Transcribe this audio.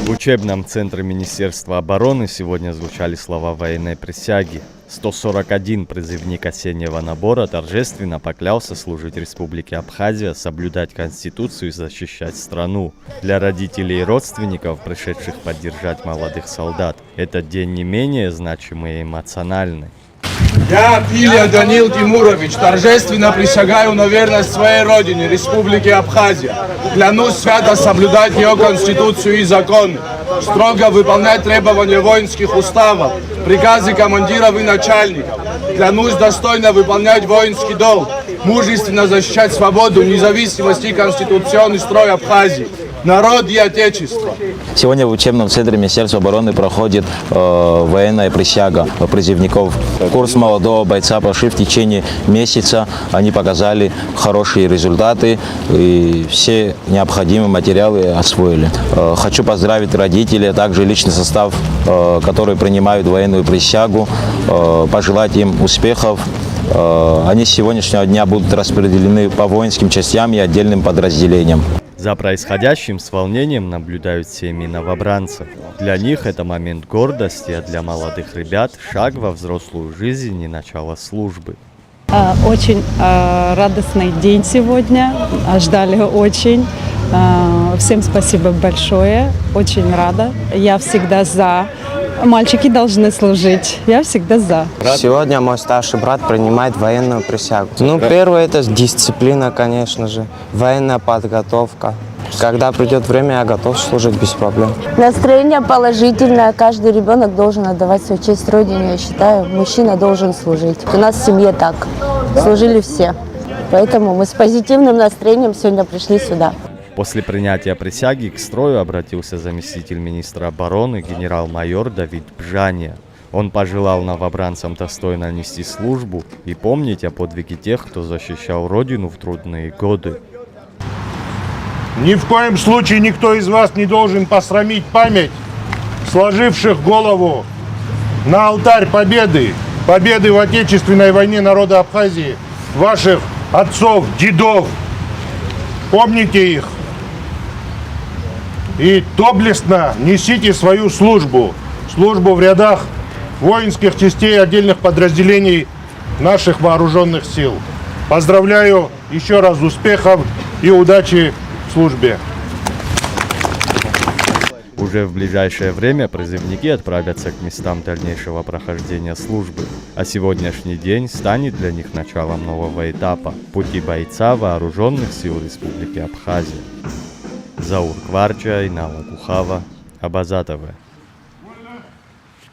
В учебном центре Министерства обороны сегодня звучали слова военной присяги. 141 призывник осеннего набора торжественно поклялся служить Республике Абхазия, соблюдать Конституцию и защищать страну. Для родителей и родственников, пришедших поддержать молодых солдат, этот день не менее значимый и эмоциональный. Я, Илья Данил Тимурович, торжественно присягаю на верность своей родине, Республике Абхазия. Клянусь свято соблюдать ее конституцию и законы, строго выполнять требования воинских уставов, приказы командиров и начальников. Клянусь достойно выполнять воинский долг, мужественно защищать свободу, независимость и конституционный строй Абхазии, народ и отечество. Сегодня в учебном центре Министерства обороны проходит военная присяга призывников. Курс молодого бойца прошли в течение месяца. Они показали хорошие результаты и все необходимые материалы освоили. Хочу поздравить родителей, а также личный состав, который принимают военную присягу, пожелать им успехов. Они с сегодняшнего дня будут распределены по воинским частям и отдельным подразделениям. За происходящим с волнением наблюдают семьи новобранцев. Для них это момент гордости, а для молодых ребят шаг во взрослую жизнь и начало службы. Очень радостный день сегодня, ждали очень. Всем спасибо большое, очень рада. Я всегда за. Мальчики должны служить, я всегда за. Сегодня мой старший брат принимает военную присягу. Первое это дисциплина, конечно же, военная подготовка. Когда придет время, я готов служить без проблем. Настроение положительное. Каждый ребенок должен отдавать свою честь родине. Я считаю, мужчина должен служить. У нас в семье так. Служили все. Поэтому мы с позитивным настроением сегодня пришли сюда. После принятия присяги к строю обратился заместитель министра обороны генерал-майор Давид Бжания. Он пожелал новобранцам достойно нести службу и помнить о подвиге тех, кто защищал родину в трудные годы. Ни в коем случае никто из вас не должен посрамить память сложивших голову на алтарь победы в Отечественной войне народа Абхазии, ваших отцов, дедов. Помните их и доблестно несите свою службу в рядах воинских частей отдельных подразделений наших вооруженных сил. Поздравляю еще раз, успехов и удачи в службе. Уже в ближайшее время призывники отправятся к местам дальнейшего прохождения службы, а сегодняшний день станет для них началом нового этапа пути бойца вооруженных сил Республики Абхазия. Заур Кварча, Инала Кухава, Абаза ТВ.